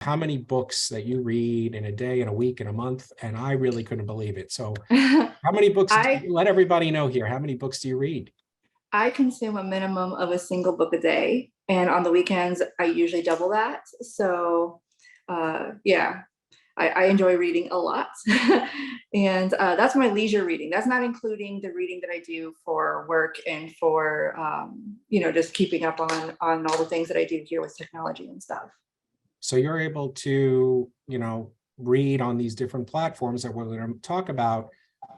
how many books that you read in a day, in a week, in a month, and I really couldn't believe it. So how many books, I let everybody know here, how many books do you read? I consume a minimum of a single book a day, and on the weekends I usually double that. So, yeah, I enjoy reading a lot, and that's my leisure reading. That's not including the reading that I do for work and for just keeping up on all the things that I do here with technology and stuff. So you're able to, read on these different platforms that we're going to talk about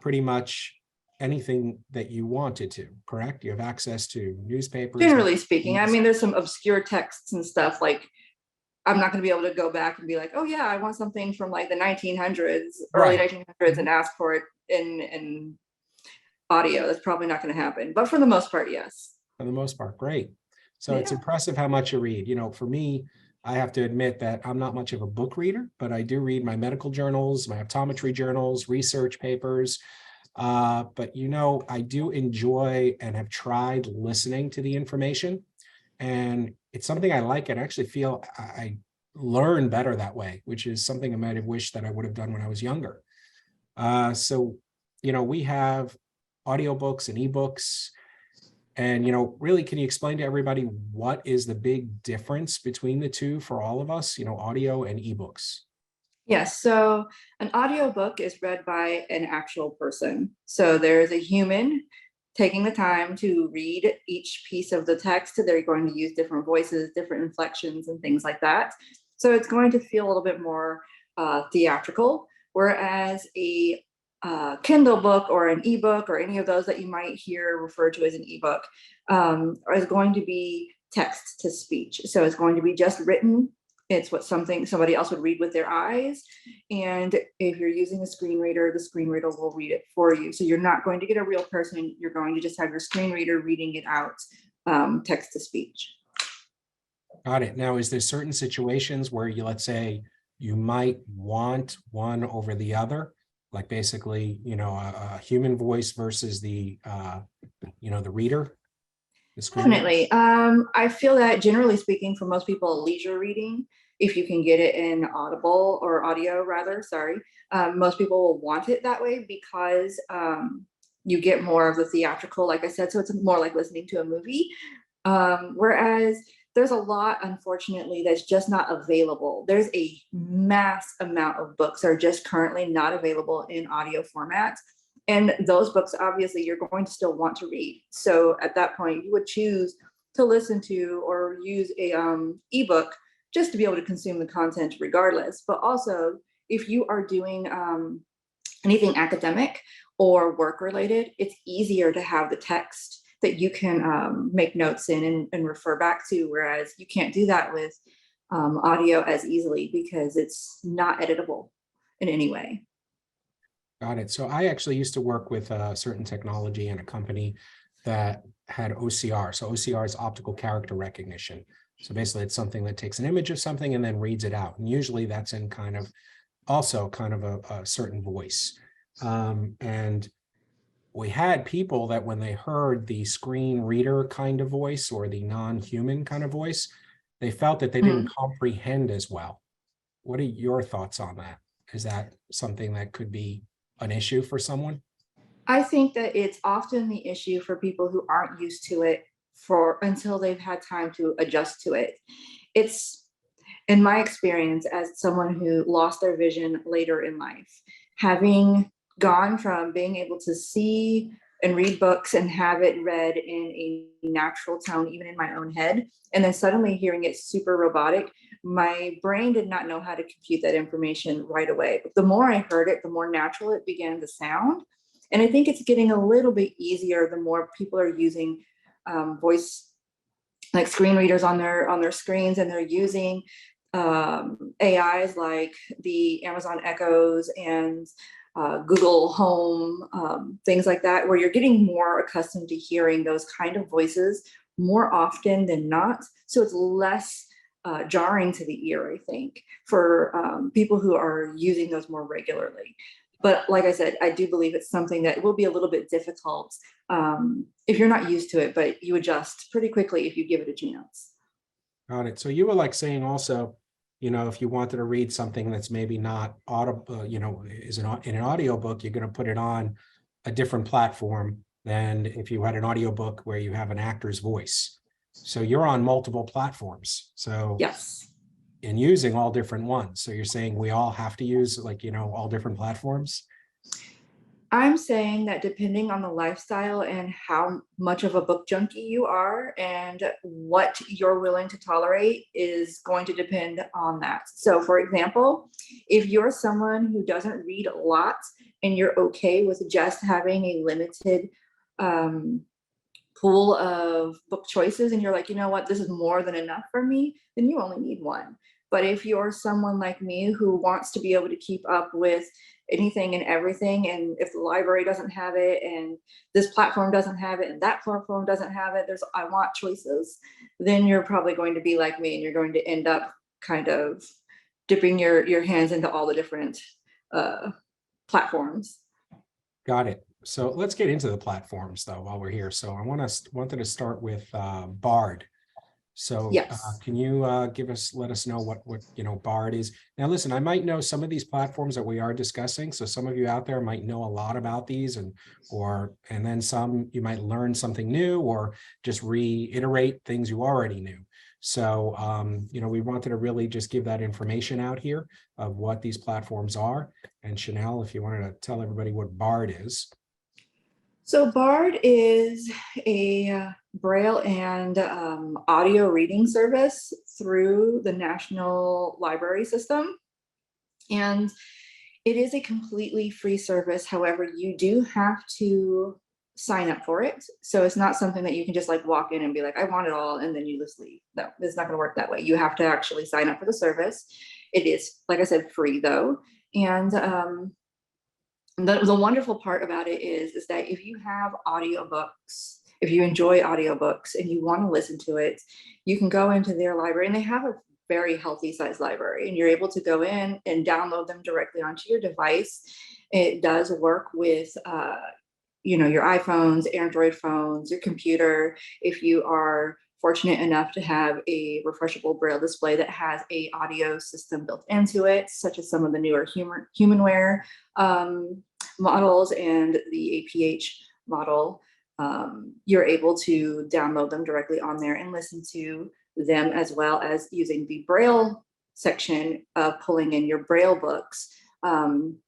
pretty much anything that you wanted to, correct? You have access to newspapers. Generally speaking, I mean, there's some obscure texts and stuff like I'm not going to be able to go back and be like, oh yeah, I want something from like the 1900s, early Right. 1900s, and ask for it in audio. That's probably not going to happen. But for the most part, yes. For the most part, great. So it's Yeah. impressive how much you read. For me, I have to admit that I'm not much of a book reader, but I do read my medical journals, my optometry journals, research papers. But I do enjoy and have tried listening to the information. And it's something I like and actually feel I learn better that way, which is something I might have wished that I would have done when I was younger. So, we have audiobooks and ebooks. And, really, can you explain to everybody what is the big difference between the two for all of us, audio and ebooks? Yes. So an audiobook is read by an actual person. So there's a human taking the time to read each piece of the text. They're going to use different voices, different inflections, and things like that. So it's going to feel a little bit more theatrical, whereas a Kindle book or an ebook or any of those that you might hear referred to as an ebook is going to be text to speech. So it's going to be just written. It's what somebody else would read with their eyes. And if you're using a screen reader, the screen reader will read it for you. So you're not going to get a real person. You're going to just have your screen reader reading it out, text to speech. Got it. Now, is there certain situations where let's say you might want one over the other? Like basically, a human voice versus the reader, the screen reader? Definitely. I feel that generally speaking, for most people, leisure reading, if you can get it in Audible or audio rather, sorry, most people will want it that way because you get more of the theatrical, like I said, so it's more like listening to a movie. Whereas there's a lot, unfortunately, that's just not available. There's a mass amount of books that are just currently not available in audio formats. And those books, obviously, you're going to still want to read. So at that point, you would choose to listen to or use a ebook just to be able to consume the content regardless. But also, if you are doing anything academic or work related, it's easier to have the text that you can make notes in and refer back to, whereas you can't do that with audio as easily because it's not editable in any way. Got it. So I actually used to work with a certain technology in a company that had OCR. So OCR is optical character recognition. So basically it's something that takes an image of something and then reads it out. And usually that's in kind of a certain voice. And we had people that when they heard the screen reader kind of voice or the non-human kind of voice, they felt that they didn't comprehend as well. What are your thoughts on that? Is that something that could be an issue for someone? I think that it's often the issue for people who aren't used to it until they've had time to adjust to it. It's in my experience as someone who lost their vision later in life, having gone from being able to see and read books and have it read in a natural tone, even in my own head, and then suddenly hearing it super robotic, my brain did not know how to compute that information right away. But the more I heard it, the more natural it began to sound. And I think it's getting a little bit easier the more people are using voice like screen readers on their screens, and they're using AIs like the Amazon Echoes and Google Home, things like that, where you're getting more accustomed to hearing those kind of voices more often than not. So it's less jarring to the ear, I think, for people who are using those more regularly. But like I said, I do believe it's something that will be a little bit difficult if you're not used to it, but you adjust pretty quickly if you give it a chance. Got it. So you were like saying also, you know, if you wanted to read something that's maybe not audible, you know, in an audiobook, you're going to put it on a different platform than if you had an audiobook where you have an actor's voice. So you're on multiple platforms. So Yes. and using all different ones. So you're saying we all have to use, like, you know, all different platforms? I'm saying that depending on the lifestyle and how much of a book junkie you are and what you're willing to tolerate is going to depend on that. So, for example, if you're someone who doesn't read a lot and you're okay with just having a limited um, pool of book choices and you're like, you know what, this is more than enough for me, then you only need one. But if you're someone like me who wants to be able to keep up with anything and everything, and if the library doesn't have it, and this platform doesn't have it, and that platform doesn't have it, I want choices, then you're probably going to be like me and you're going to end up kind of dipping your hands into all the different platforms. Got it. So let's get into the platforms though while we're here. So I wanted to start with BARD. So Yes. can you let us know what you know BARD is? Now listen, I might know some of these platforms that we are discussing. So some of you out there might know a lot about these, and then some you might learn something new or just reiterate things you already knew. So you know, we wanted to really just give that information out here of what these platforms are. And Chanel, if you wanted to tell everybody what BARD is. So BARD is a Braille and audio reading service through the National Library System. And it is a completely free service. However, you do have to sign up for it. So it's not something that you can just like walk in and be like, I want it all, and then you just leave. No, it's not going to work that way. You have to actually sign up for the service. It is, like I said, free though. And the wonderful part about it is that if you have audiobooks, if you enjoy audiobooks and you want to listen to it, you can go into their library, and they have a very healthy size library, and you're able to go in and download them directly onto your device. It does work with you know, your iPhones, Android phones, your computer. If you are fortunate enough to have a refreshable Braille display that has a audio system built into it, such as some of the newer Humanware models and the APH model, you're able to download them directly on there and listen to them, as well as using the Braille section of pulling in your Braille books and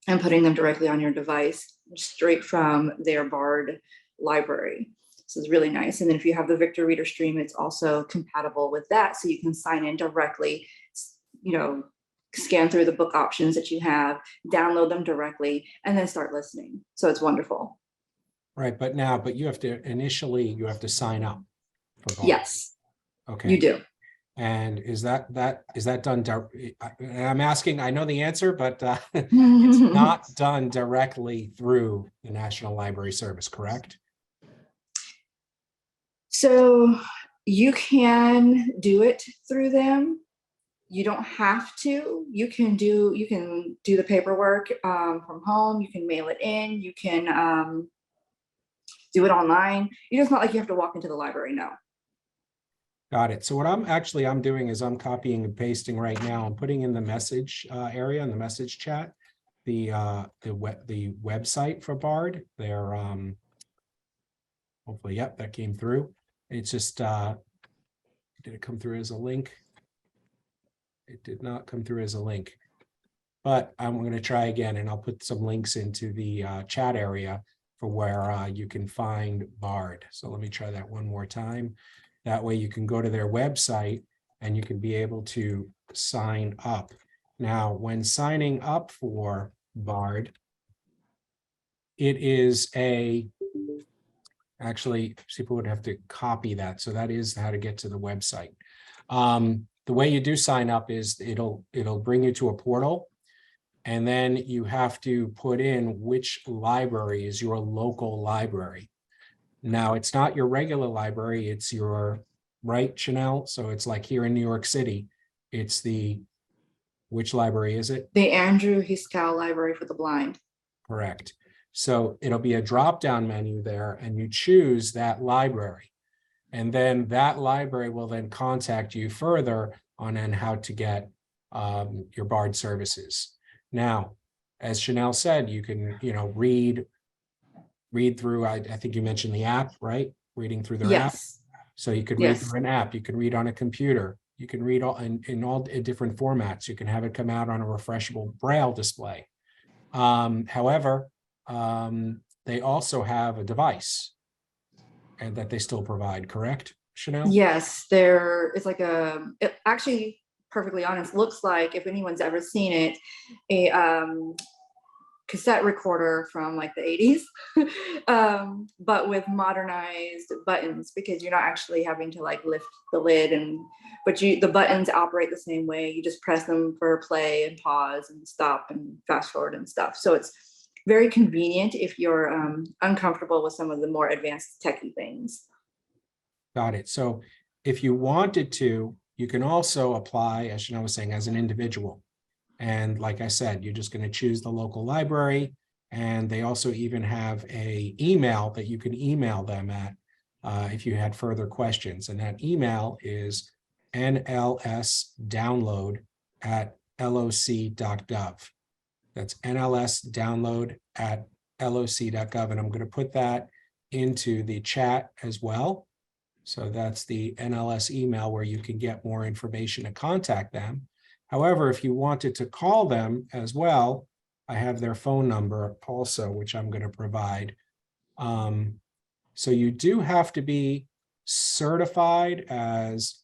putting them directly on your device straight from their BARD library. This is really nice. And then if you have the Victor Reader Stream, it's also compatible with that. So you can sign in directly, you know, scan through the book options that you have, download them directly, and then start listening. So it's wonderful. Right, but you have to initially sign up for BARD. Yes. Okay. You do. And is that done? I'm asking, I know the answer, but it's not done directly through the National Library Service, correct? So you can do it through them. You don't have to. You can do the paperwork from home. You can mail it in. You can do it online. It's not like you have to walk into the library. No. Got it. So what I'm doing is I'm copying and pasting right now. I'm putting in the message area in the message chat, the website for BARD. They're hopefully, yep, that came through. It's just did it come through as a link? It did not come through as a link, but I'm going to try again, and I'll put some links into the chat area for where you can find BARD. So let me try that one more time. That way you can go to their website and you can be able to sign up. Now, when signing up for BARD, it is actually, people would have to copy that. So that is how to get to the website. The way you do sign up is it'll bring you to a portal, and then you have to put in which library is your local library. Now, it's not your regular library, it's your, right, Chanel? So it's like here in New York City, it's which library is it? The Andrew Hiskell Library for the Blind. Correct. So it'll be a drop-down menu there, and you choose that library. And then that library will then contact you further on how to get your BARD services. Now, as Chanel said, you can, read through, I think you mentioned the app, right? Reading through their app. Yes. So you could read Yes. through an app, you can read on a computer, you can read all in all different formats. You can have it come out on a refreshable braille display. However, they also have a device and that they still provide, correct, Chanel? Yes, it's like it actually, perfectly honest, looks like, if anyone's ever seen it, a cassette recorder from like the 80s, but with modernized buttons, because you're not actually having to like lift the lid, but the buttons operate the same way. You just press them for play and pause and stop and fast forward and stuff. So it's very convenient if you're uncomfortable with some of the more advanced techie things. Got it. So if you wanted to, you can also apply, as Chanel was saying, as an individual. And like I said, you're just going to choose the local library. And they also even have a email that you can email them at if you had further questions. And that email is nlsdownload@loc.gov. That's nlsdownload@loc.gov. And I'm going to put that into the chat as well. So that's the NLS email where you can get more information and contact them. However, if you wanted to call them as well, I have their phone number also, which I'm going to provide. So you do have to be certified as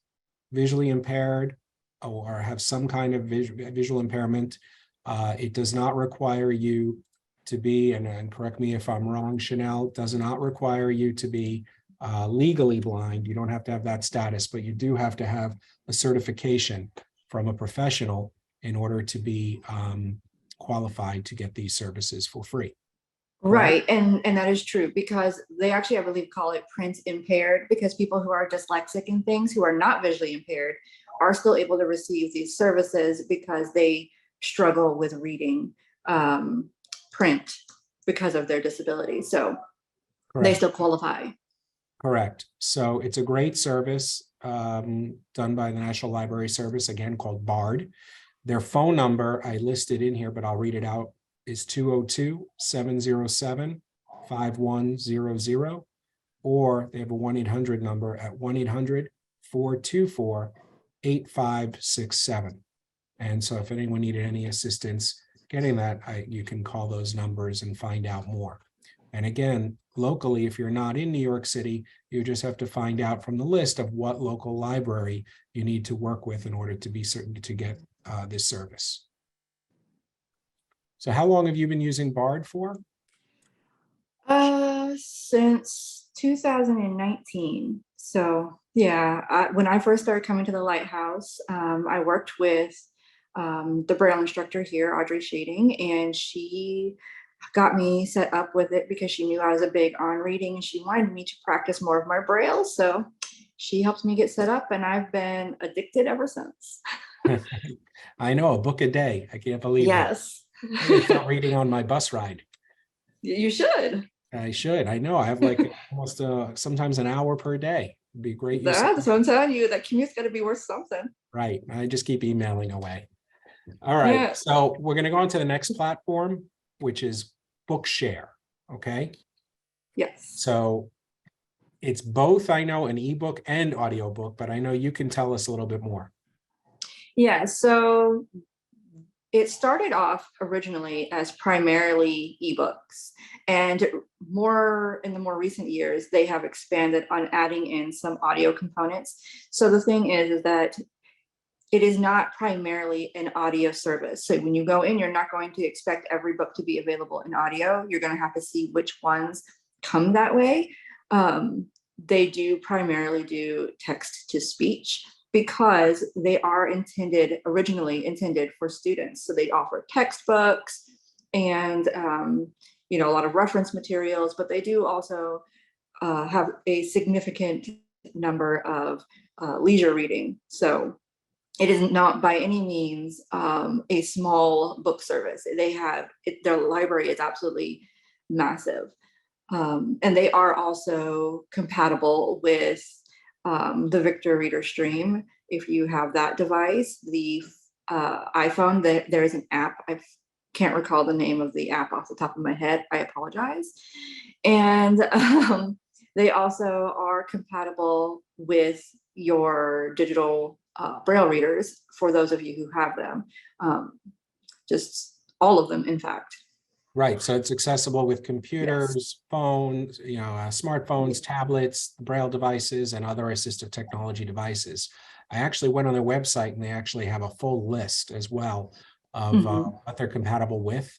visually impaired or have some kind of visual impairment. It does not require you to be, and correct me if I'm wrong, Chanel, does not require you to be legally blind. You don't have to have that status, but you do have to have a certification from a professional in order to be qualified to get these services for free. Right, and that is true, because they actually, I believe, call it print impaired, because people who are dyslexic and things, who are not visually impaired, are still able to receive these services because they struggle with reading print because of their disability. So they still qualify. Correct. So it's a great service done by the National Library Service, again, called BARD. Their phone number I listed in here, but I'll read it out, is 202-707-5100, or they have a 1-800 number at 1-800-424-8567. And so if anyone needed any assistance getting that, you can call those numbers and find out more. And again, locally, if you're not in New York City, you just have to find out from the list of what local library you need to work with in order to be certain to get this service. So how long have you been using BARD for? Since 2019. So yeah, when I first started coming to the Lighthouse, I worked with the Braille instructor here, Audrey Shading, and she got me set up with it because she knew I was a big on reading, and she wanted me to practice more of my Braille. So she helped me get set up, and I've been addicted ever since. I know, a book a day. I can't believe yes. that. I'm going to start reading on my bus ride. You should. I should. I know. I have like almost sometimes an hour per day. It'd be great. That's what I'm telling you. That commute's got to be worth something. Right. I just keep emailing away. All right. Yeah. So we're going to go on to the next platform, which is Bookshare. Okay. Yes. So it's both, I know, an ebook and audiobook, but I know you can tell us a little bit more. Yeah. So it started off originally as primarily ebooks, and in the more recent years, they have expanded on adding in some audio components. So the thing is that it is not primarily an audio service. So when you go in, you're not going to expect every book to be available in audio. You're going to have to see which ones come that way. They do primarily do text to speech, because they are originally intended for students. So they offer textbooks and a lot of reference materials, but they do also have a significant number of leisure reading. So it is not by any means a small book service. Their library is absolutely massive. And they are also compatible with the Victor Reader Stream. if you have that device. The iPhone, there is an app. I can't recall the name of the app off the top of my head. I apologize. And they also are compatible with your digital Braille readers for those of you who have them. Just all of them, in fact. Right. So it's accessible with computers, yes, phones, smartphones, tablets, Braille devices, and other assistive technology devices. I actually went on their website and they actually have a full list as well of what they're compatible with.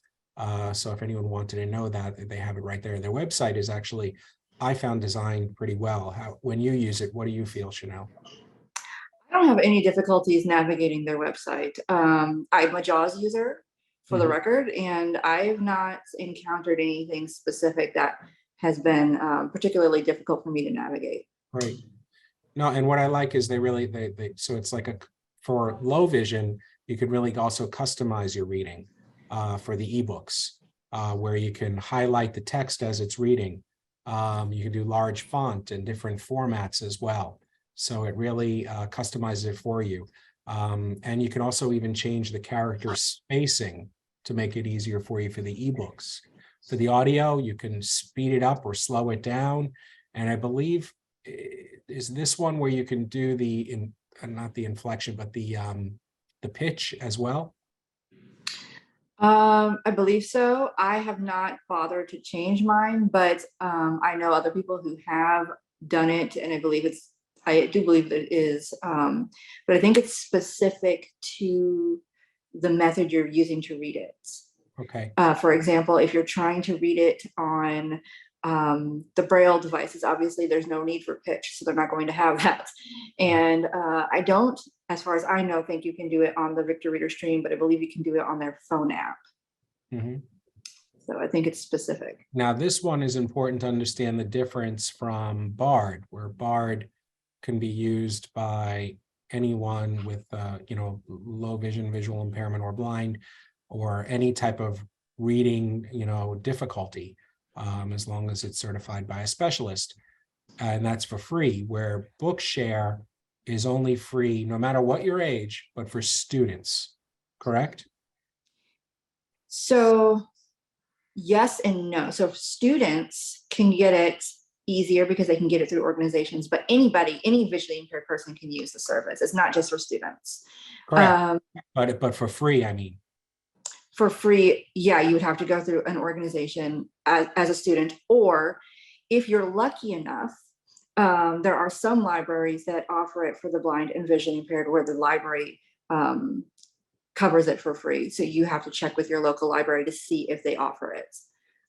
So if anyone wanted to know that, they have it right there. Their website is actually, I found, designed pretty well. When you use it, what do you feel, Chanel? I don't have any difficulties navigating their website. I'm a JAWS user, for the record, and I've not encountered anything specific that has been particularly difficult for me to navigate. Right. No, and what I like is they so it's like for low vision, you could really also customize your reading for the ebooks, where you can highlight the text as it's reading. You can do large font and different formats as well. So it really customizes it for you. And you can also even change the character spacing to make it easier for you for the ebooks. For the audio, you can speed it up or slow it down. And I believe, is this one where you can do not the inflection, but the pitch as well? I believe so. I have not bothered to change mine, but I know other people who have done it, and I do believe that it is, but I think it's specific to the method you're using to read it. Okay. For example, if you're trying to read it on the Braille devices, obviously there's no need for pitch, so they're not going to have that. And I don't, as far as I know, think you can do it on the Victor Reader Stream, but I believe you can do it on their phone app. So I think it's specific. Now, this one is important to understand the difference from BARD, where BARD can be used by anyone with low vision, visual impairment, or blind, or any type of reading difficulty, as long as it's certified by a specialist, and that's for free. Where Bookshare is only free no matter what your age, but for students, correct? So yes and no. So students can get it easier because they can get it through organizations, but anybody, any visually impaired person can use the service. It's not just for students. Correct. But for free, I mean. For free, yeah, you would have to go through an organization as a student, or if you're lucky enough, there are some libraries that offer it for the blind and visually impaired, where the library covers it for free. So you have to check with your local library to see if they offer it.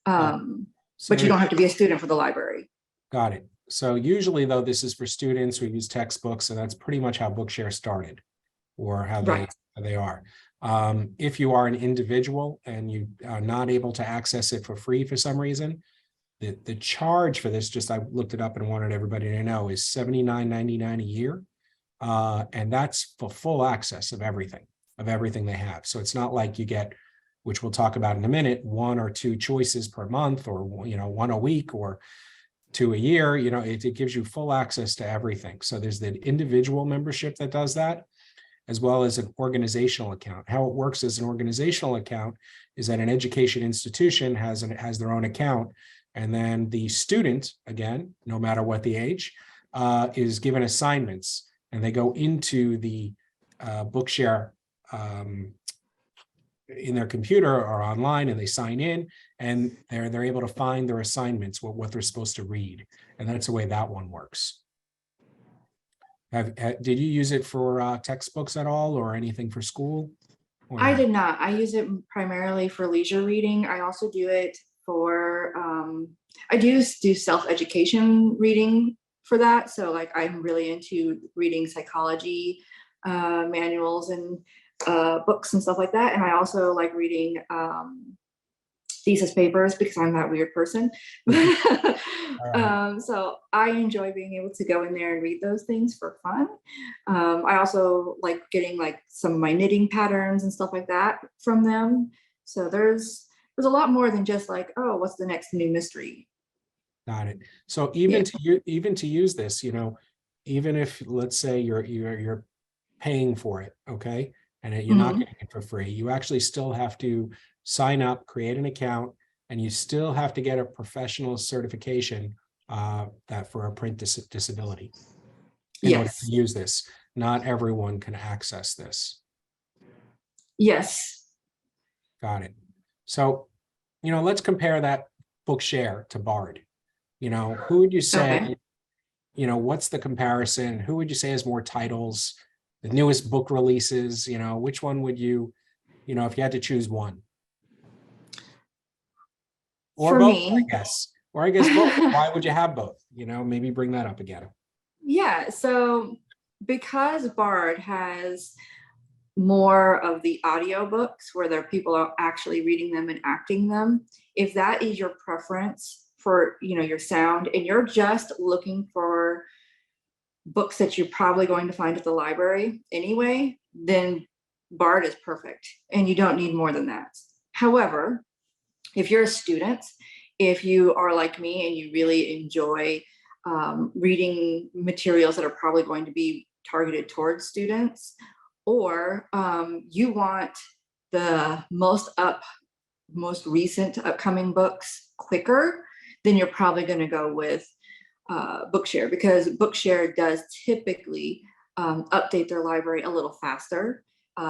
But you don't have to be a student for the library. Got it. So usually, though, this is for students who use textbooks, so that's pretty much how Bookshare started, or how they are. If you are an individual and you are not able to access it for free for some reason, the charge for this, just I looked it up and wanted everybody to know, is $79.99 a year. And that's for full access of everything they have. So it's not like you get, which we'll talk about in a minute, 1 or 2 choices per month, or 1 a week, or 2 a year. It gives you full access to everything. So there's the individual membership that does that, as well as an organizational account. How it works as an organizational account is that an education institution has their own account, and then the student, again, no matter what the age, is given assignments, and they go into the Bookshare in their computer or online, and they sign in, and they're able to find their assignments, what they're supposed to read, and that's the way that one works. Did you use it for textbooks at all, or anything for school? I did not. I use it primarily for leisure reading. I also do it for, I do self-education reading for that. So like, I'm really into reading psychology manuals and books and stuff like that. And I also like reading thesis papers because I'm that weird person. So I enjoy being able to go in there and read those things for fun. I also like getting like some of my knitting patterns and stuff like that from them. So there's a lot more than just like, oh, what's the next new mystery? Got it. So even to use this, even if, let's say, you're paying for it, okay? And you're not getting it for free. You actually still have to sign up, create an account, and you still have to get a professional certification that for a print disability in order to Yes. use this. Not everyone can access this. Yes. Got it. So, let's compare that Bookshare to BARD. Who would you say, Okay. what's the comparison? Who would you say has more titles, the newest book releases? Which one would you, if you had to choose one? Or For both, me, I guess. Or I guess both. Why would you have both? Maybe bring that up again. yeah. So because Bard has more of the audiobooks where there people are actually reading them and acting them, if that is your preference for your sound, and you're just looking for books that you're probably going to find at the library anyway, then Bard is perfect and you don't need more than that. However, if you're a student, if you are like me and you really enjoy reading materials that are probably going to be targeted towards students, or you want the most recent upcoming books quicker, then you're probably going to go with Bookshare, because Bookshare does typically update their library a little faster,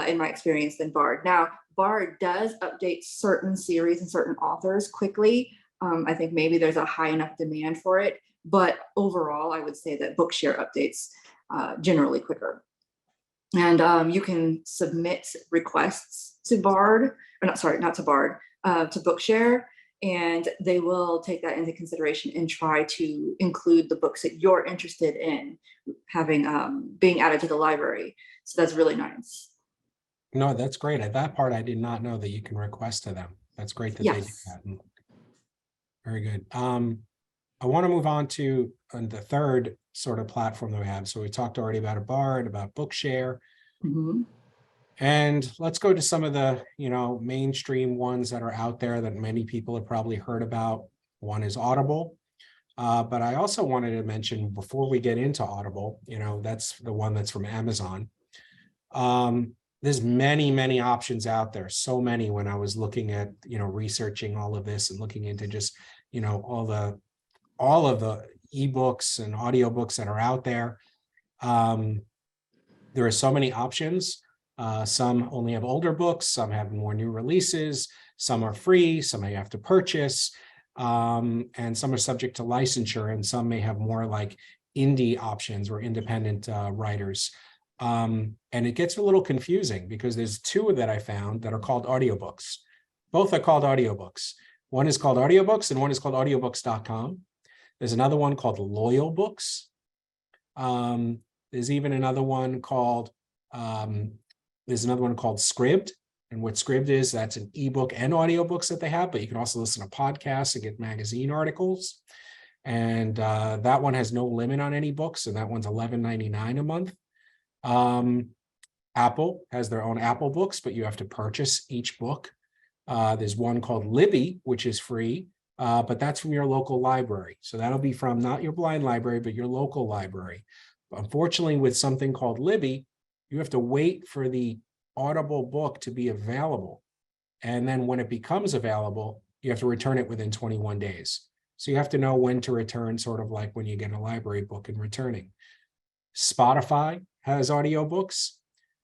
in my experience, than Bard. Now, Bard does update certain series and certain authors quickly. I think maybe there's a high enough demand for it, but overall, I would say that Bookshare updates generally quicker. And you can submit requests to BARD, or not, sorry, not to BARD, to Bookshare, and they will take that into consideration and try to include the books that you're interested in having being added to the library. So that's really nice. No, that's great. At that part, I did not know that you can request to them. That's great that they do Yes. that. Very good. I want to move on to the third sort of platform that we have. So we talked already about a BARD, about Bookshare. Mm-hmm. And let's go to some of the, mainstream ones that are out there that many people have probably heard about. One is Audible. But I also wanted to mention, before we get into Audible, that's the one that's from Amazon. There's many, many options out there. So many, when I was looking at, researching all of this and looking into just, all of the ebooks and audiobooks that are out there. There are so many options. Some only have older books, some have more new releases, some are free, some you have to purchase, and some are subject to licensure, and some may have more like indie options or independent writers. And it gets a little confusing because there's two that I found that are called audiobooks. Both are called audiobooks. One is called audiobooks and one is called audiobooks.com. There's another one called Loyal Books. There's even another one called Scribd. And what Scribd is, that's an ebook and audiobooks that they have, but you can also listen to podcasts and get magazine articles. And that one has no limit on any books, and that one's $11.99 a month. Apple has their own Apple books, but you have to purchase each book. There's one called Libby, which is free, but that's from your local library. So that'll be from not your blind library, but your local library. Unfortunately, with something called Libby, you have to wait for the Audible book to be available. And then when it becomes available, you have to return it within 21 days. So you have to know when to return, sort of like when you get a library book and returning. Spotify has audiobooks.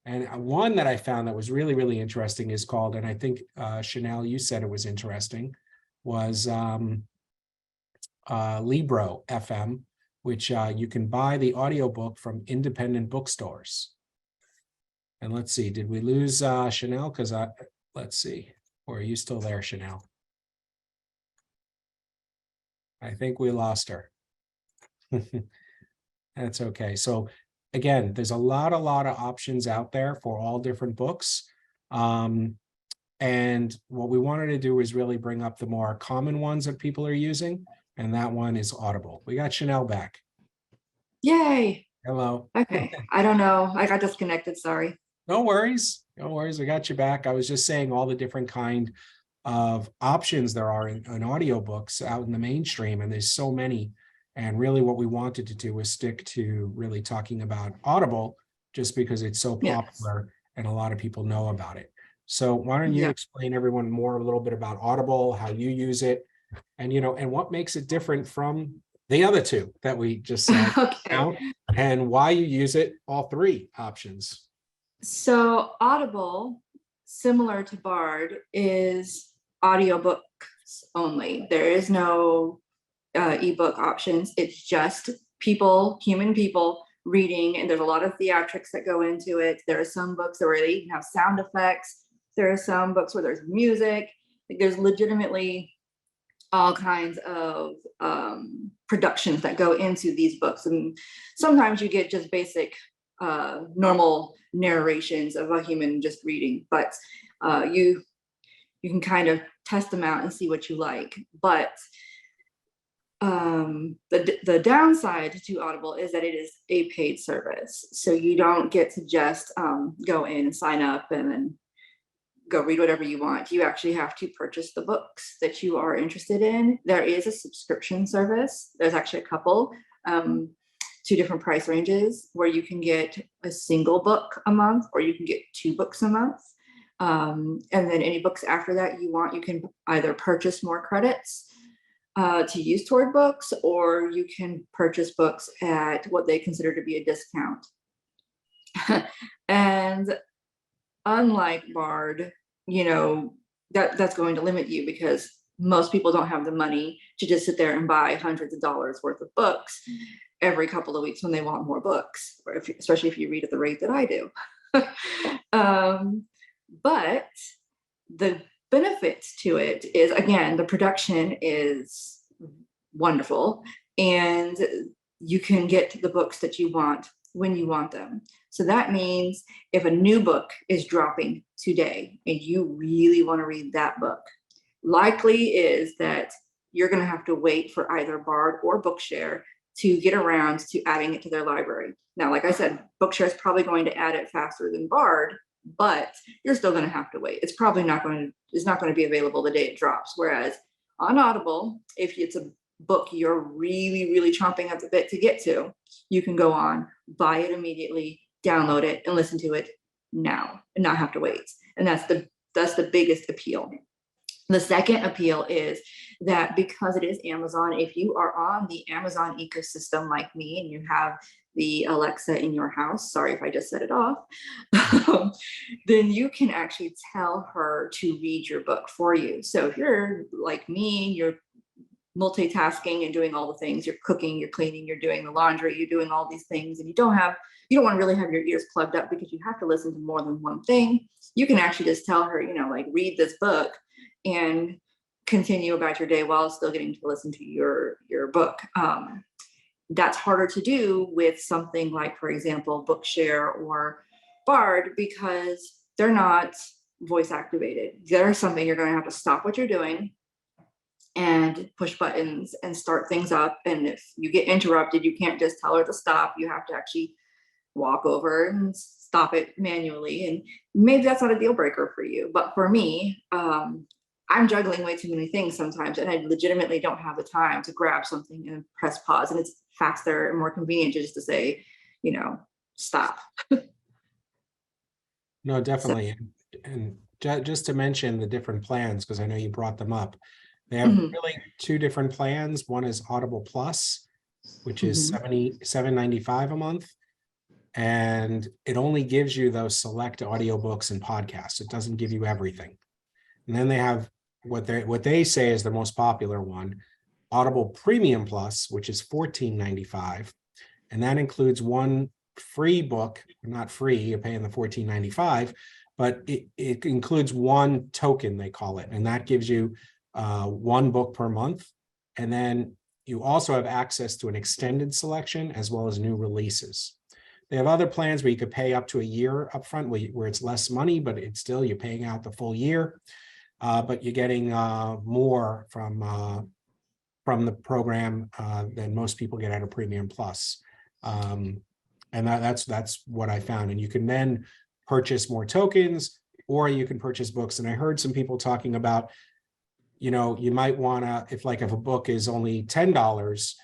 And one that I found that was really, really interesting is called, and I think, Chanel, you said it was interesting, was Libro FM, which you can buy the audiobook from independent bookstores. And let's see, did we lose Chanel? Because let's see, or are you still there, Chanel? I think we lost her. That's okay. So again, there's a lot of options out there for all different books. And what we wanted to do is really bring up the more common ones that people are using. And that one is Audible. We got Chanel back. Yay. Hello. Okay. I don't know. I got disconnected. Sorry. No worries. No worries. We got you back. I was just saying all the different kind of options there are in audiobooks out in the mainstream, and there's so many. And really what we wanted to do was stick to really talking about Audible just because it's so Yes. popular and a lot of people know about it. So why don't you Yeah. explain everyone more a little bit about Audible, how you use it, and and what makes it different from the other two that we just said, Okay. and why you use it, all three options. So Audible, similar to Bard, is audiobooks only. There is no ebook options. It's just people, human people reading, and there's a lot of theatrics that go into it. There are some books where they even have sound effects. There are some books where there's music. There's legitimately all kinds of productions that go into these books, and sometimes you get just basic normal narrations of a human just reading, but you can kind of test them out and see what you like. But the downside to Audible is that it is a paid service, so you don't get to just go in and sign up and then go read whatever you want. You actually have to purchase the books that you are interested in. There is a subscription service. There's actually a couple, two different price ranges, where you can get a single book a month, or you can get 2 books a month. And then any books after that you want, you can either purchase more credits to use toward books, or you can purchase books at what they consider to be a discount. And unlike Bard, that's going to limit you, because most people don't have the money to just sit there and buy hundreds of dollars worth of books every couple of weeks when they want more books, or especially if you read at the rate that I do. But the benefits to it is, again, the production is wonderful, and you can get the books that you want when you want them. So that means if a new book is dropping today and you really want to read that book, likely is that you're going to have to wait for either BARD or Bookshare to get around to adding it to their library. Now, like I said, Bookshare is probably going to add it faster than BARD, but you're still going to have to wait. It's probably not going to be available the day it drops. Whereas on Audible, if it's a book you're really, really chomping at the bit to get to, you can go on, buy it immediately, download it, and listen to it now and not have to wait. And that's the biggest appeal. The second appeal is that because it is Amazon, if you are on the Amazon ecosystem like me and you have the Alexa in your house, sorry if I just set it off, then you can actually tell her to read your book for you. So if you're like me, you're multitasking and doing all the things, you're cooking, you're cleaning, you're doing the laundry, you're doing all these things, and you don't want to really have your ears plugged up because you have to listen to more than one thing. You can actually just tell her, like, read this book and continue about your day while still getting to listen to your book. That's harder to do with something like, for example, Bookshare or BARD, because they're not voice activated. There's something you're going to have to stop what you're doing and push buttons and start things up. And if you get interrupted, you can't just tell her to stop. You have to actually walk over and stop it manually. And maybe that's not a deal breaker for you, but for me, I'm juggling way too many things sometimes, and I legitimately don't have the time to grab something and press pause. And it's faster and more convenient just to say, stop. No, definitely. And just to mention the different plans, because I know you brought them up, they have really 2 different plans. One is Audible Plus, which is $77.95 a month. And it only gives you those select audiobooks and podcasts. It doesn't give you everything. And then they have what they say is the most popular one, Audible Premium Plus, which is $14.95. And that includes one free book, not free, you're paying the $14.95, but it includes one token, they call it. And that gives you 1 book per month. And then you also have access to an extended selection as well as new releases. They have other plans where you could pay up to a year upfront, where it's less money, but it's still, you're paying out the full year. But you're getting more from the program than most people get out of Premium Plus. And that's what I found. And you can then purchase more tokens, or you can purchase books. And I heard some people talking about, you might want to, if a book is only $10,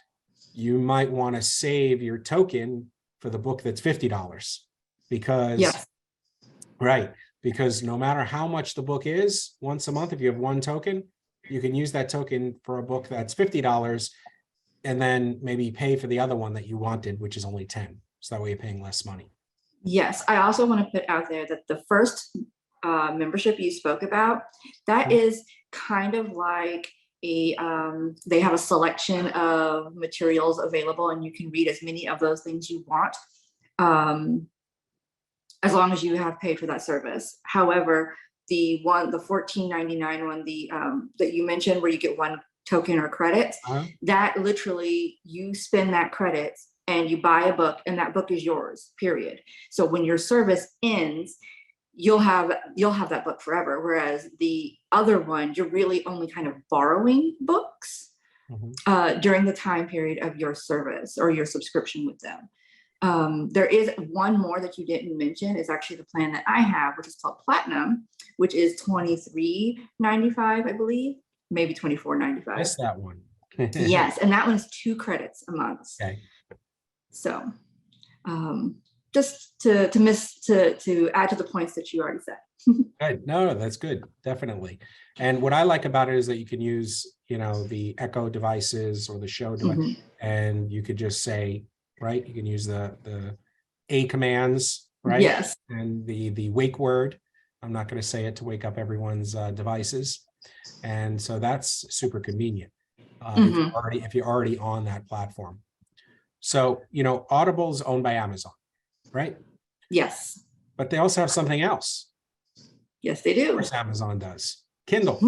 you might want to save your token for the book that's $50. because, Yes. right, because no matter how much the book is, once a month, if you have one token, you can use that token for a book that's $50 and then maybe pay for the other one that you wanted, which is only 10. So that way you're paying less money. Yes, I also want to put out there that the first membership you spoke about, that is kind of like a, they have a selection of materials available and you can read as many of those things you want, as long as you have paid for that service. However, the $14.99 one, that you mentioned where you get one token or credit, that literally you spend that credit and you buy a book and that book is yours, period. So when your service ends, you'll have that book forever. Whereas the other one, you're really only kind of borrowing books during the time period of your service or your subscription with them. There is one more that you didn't mention, is actually the plan that I have, which is called Platinum, which is $23.95, I believe, maybe $24.95. Missed that one. Yes, and that one's 2 credits a month. Okay. So just to add to the points that you already said. Good. No, that's good. Definitely. And what I like about it is that you can use, the Echo devices or the Show device, and you could just say, right, you can use the A commands, right? Yes. And the wake word. I'm not going to say it to wake up everyone's devices. And so that's super convenient if you're already on that platform. So, Audible's owned by Amazon, right? Yes. But they also have something else. Yes, they do. Of course, Amazon does. Kindle.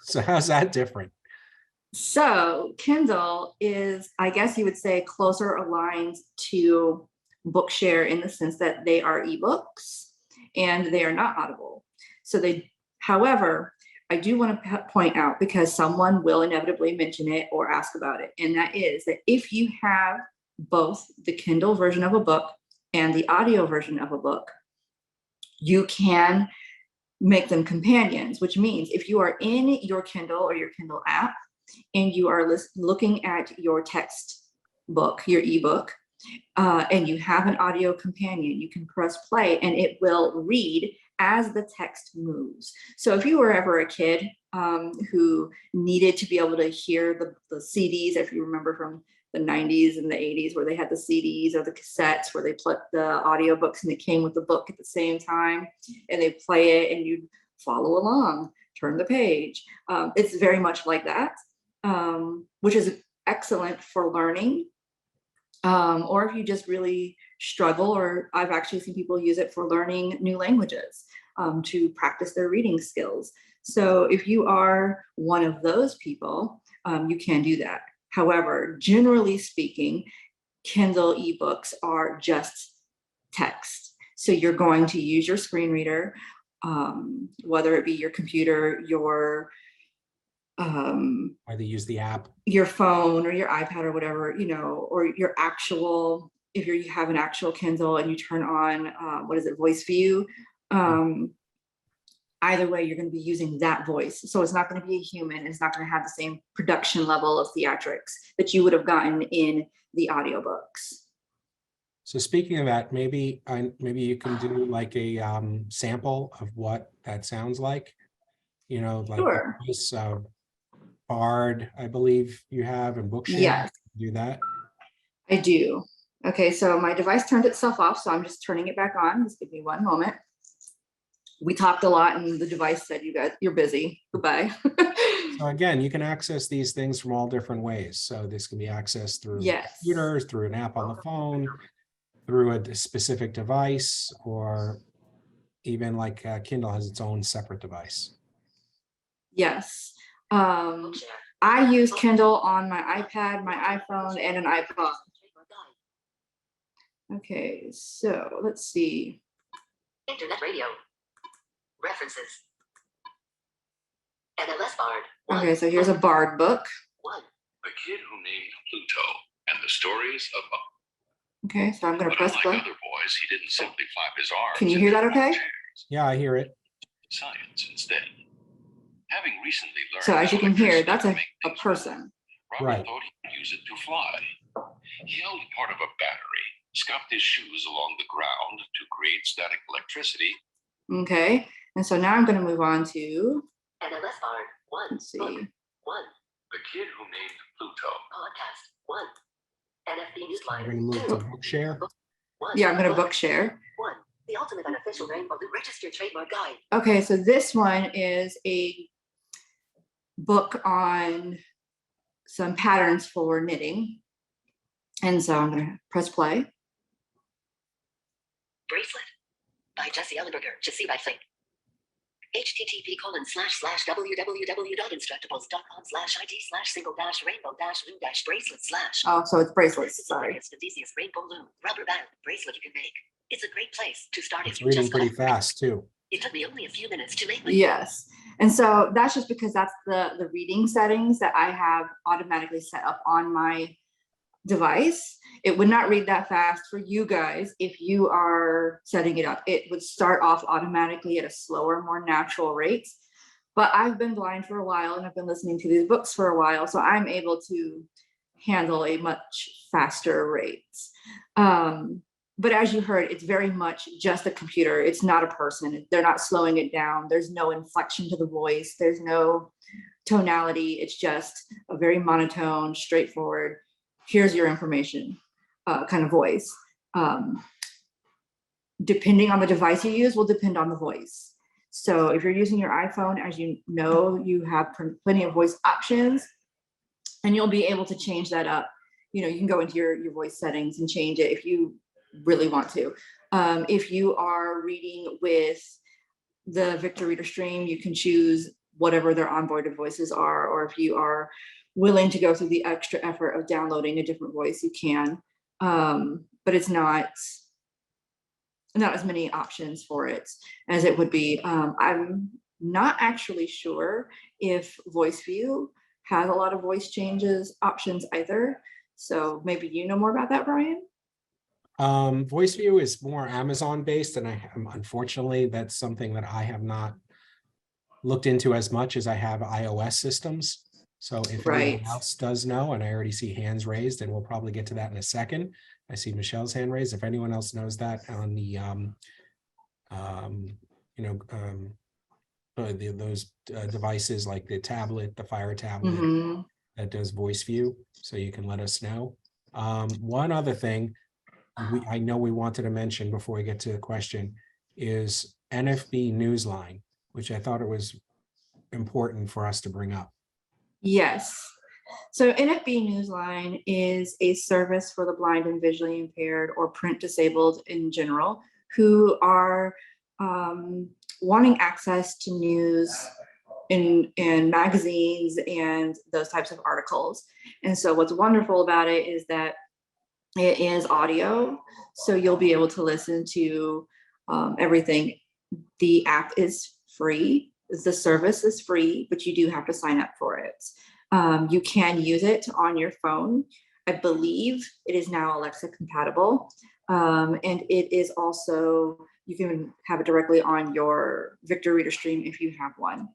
So how's that different? So Kindle is, I guess you would say, closer aligned to Bookshare in the sense that they are ebooks and they are not Audible. So however, I do want to point out, because someone will inevitably mention it or ask about it, and that is that if you have both the Kindle version of a book and the audio version of a book, you can make them companions, which means if you are in your Kindle or your Kindle app and you are looking at your text book, your ebook, and you have an audio companion, you can press play and it will read as the text moves. So if you were ever a kid who needed to be able to hear the CDs, if you remember from the 90s and the 80s where they had the CDs or the cassettes where they put the audiobooks and it came with the book at the same time, and they play it and you follow along, turn the page. It's very much like that, which is excellent for learning. Or if you just really struggle, or I've actually seen people use it for learning new languages, to practice their reading skills. So if you are one of those people, you can do that. However, generally speaking, Kindle ebooks are just text. So you're going to use your screen reader, whether it be your computer, your Either use the app, your phone or your iPad or whatever, or your actual, if you have an actual Kindle and you turn on, voice view, either way, you're going to be using that voice. So it's not going to be a human. It's not going to have the same production level of theatrics that you would have gotten in the audiobooks. So speaking of that, maybe you can do like a sample of what that sounds like, like Sure. the voice of BARD, I believe you have, and Bookshare. Yes. Do that. I do. Okay, so my device turned itself off, so I'm just turning it back on. Just give me one moment. We talked a lot and the device said, you're busy, goodbye. So again, you can access these things from all different ways. So this can be accessed through computers, through an app on the phone, through a specific device, or even like Kindle has its own separate device. Yes. I use Kindle on my iPad, my iPhone, and an iPod. Okay, so let's see. Internet radio. References. NLS BARD. Okay, so here's a BARD book. The Kid Who Named Pluto and the Stories of. Okay, so I'm going to But press unlike play. other boys, he didn't simply flap his arms. Can you hear that okay? Yeah, I hear it. Science instead. Having recently learned. So as you can hear, that's a make person. Robert Right. thought he could use it to fly. He held part of a battery, Scuff his shoes along the ground to create static electricity. Okay, and so now I'm going to move on to, NLS BARD 1. let's see. Book 1. The kid who named Pluto. Podcast 1. NFB We're Newsline going to move 2. to Bookshare. 1. Yeah, I'm going to Bookshare. 1. The ultimate unofficial Rainbow Loop registered trademark guide. Okay, so this one is a book on some patterns for knitting. And so I'm going to press play. Bracelet by Jesse Ellenberger. Just see by link. http://www.instructables.com/it/single-rainbow-loom-bracelet/. Oh, so it's bracelets, sorry. It's the easiest rainbow loom rubber band bracelet you can make. It's a great place to start if It's you reading just pretty collect. fast too. It took me only a few minutes to make my. Yes. And so that's just because that's the reading settings that I have automatically set up on my device. It would not read that fast for you guys if you are setting it up. It would start off automatically at a slower, more natural rate. But I've been blind for a while and I've been listening to these books for a while, so I'm able to handle a much faster rate. But as you heard, it's very much just a computer. It's not a person. They're not slowing it down. There's no inflection to the voice. There's no tonality. It's just a very monotone, straightforward, here's your information kind of voice. Depending on the device you use will depend on the voice. So if you're using your iPhone, as you know, you have plenty of voice options and you'll be able to change that up. You know, you can go into your voice settings and change it if you really want to. If you are reading with the Victor Reader Stream, you can choose whatever their onboarded voices are, or if you are willing to go through the extra effort of downloading a different voice, you can. But it's not as many options for it as it would be. I'm not actually sure if Voice View has a lot of voice changes options either. So maybe you know more about that, Brian? Voice View is more Amazon based, and unfortunately, that's something that I have not looked into as much as I have iOS systems. So if anyone else does know, and I already see hands raised, and we'll probably get to that in a second. I see Michelle's hand raised. If anyone else knows that on the, those devices like the tablet, the Fire tablet that does Voice View, so you can let us know. One other thing I know we wanted to mention before we get to the question is NFB Newsline, which I thought it was important for us to bring up. Yes. So NFB Newsline is a service for the blind and visually impaired or print disabled in general who are wanting access to news in magazines and those types of articles. And so what's wonderful about it is that it is audio, so you'll be able to listen to everything. The app is free. The service is free, but you do have to sign up for it. You can use it on your phone. I believe it is now Alexa compatible. And it is also, you can have it directly on your Victor Reader Stream if you have one.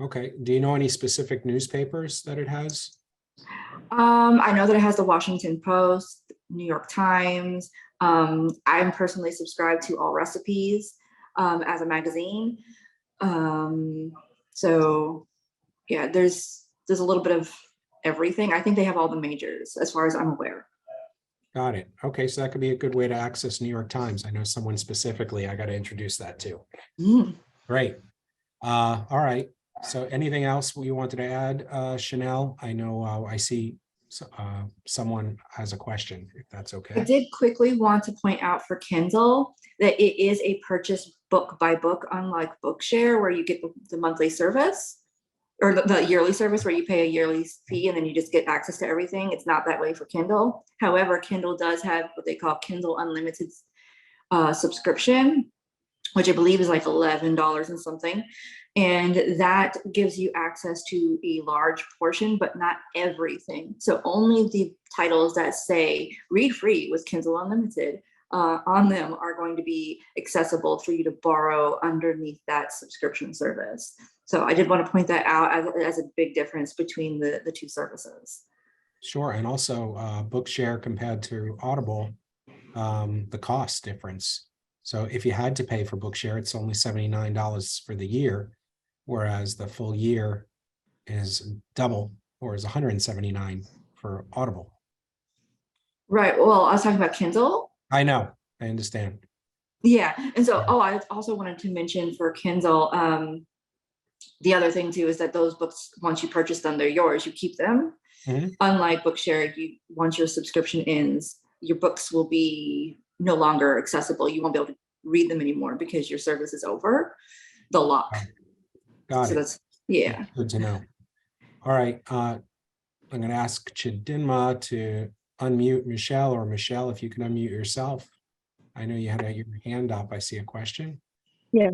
Okay. Do you know any specific newspapers that it has? I know that it has the Washington Post, New York Times. I'm personally subscribed to All Recipes as a magazine. So yeah, there's a little bit of everything. I think they have all the majors as far as I'm aware. Got it. Okay, so that could be a good way to access New York Times. I know someone specifically I got to introduce that to. Great. All right. So anything else you wanted to add, Chanel? I know I see someone has a question, if that's okay. I did quickly want to point out for Kindle that it is a purchase book by book, unlike Bookshare, where you get the monthly service or the yearly service where you pay a yearly fee and then you just get access to everything. It's not that way for Kindle. However, Kindle does have what they call Kindle Unlimited subscription, which I believe is like $11 and something. And that gives you access to a large portion, but not everything. So only the titles that say read free with Kindle Unlimited on them are going to be accessible for you to borrow underneath that subscription service. So I did want to point that out as a big difference between the two services. Sure, and also Bookshare compared to Audible, the cost difference. So if you had to pay for Bookshare, it's only $79 for the year, whereas the full year is double, or is $179 for Audible. Right. Well, I was talking about Kindle. I know, I understand. Yeah. And so, oh, I also wanted to mention for Kindle, the other thing too is that those books, once you purchase them, they're yours. You keep them. Mhm. Unlike Bookshare, once your subscription ends, your books will be no longer accessible. You won't be able to read them anymore because your service is over. They'll lock. Got So it. that's, yeah. Good to know. All right, I'm going to ask Chidinma to unmute Michelle, or Michelle, if you can unmute yourself. I know you had your hand up. I see a question. Yeah,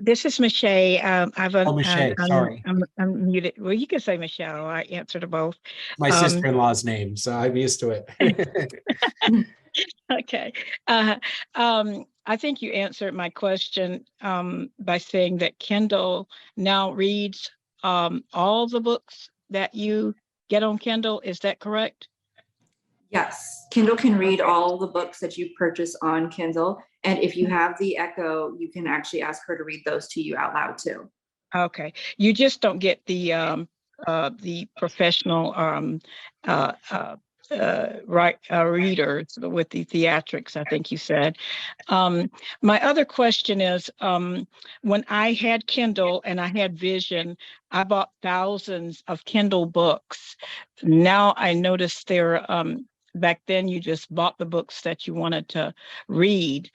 this is Michelle. Michelle, sorry. I'm muted. Well, you can say Michelle. I answer to both. My sister-in-law's name, so I'm used to it. Okay. I think you answered my question by saying that Kindle now reads all the books that you get on Kindle. Is that correct? Yes, Kindle can read all the books that you purchase on Kindle. And if you have the Echo, you can actually ask her to read those to you out loud too. Okay. You just don't get the professional readers with the theatrics, I think you said. My other question is, when I had Kindle and I had Vision, I bought thousands of Kindle books. Now I noticed there, back then you just bought the books that you wanted to read.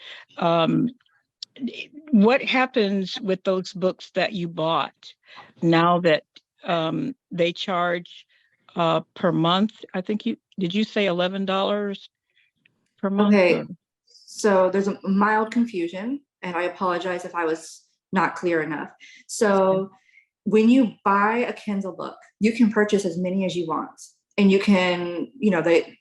What happens with those books that you bought now that they charge per month? I think did you say $11 per month? Okay, so there's a mild confusion, and I apologize if I was not clear enough. So when you buy a Kindle book, you can purchase as many as you want. And you can,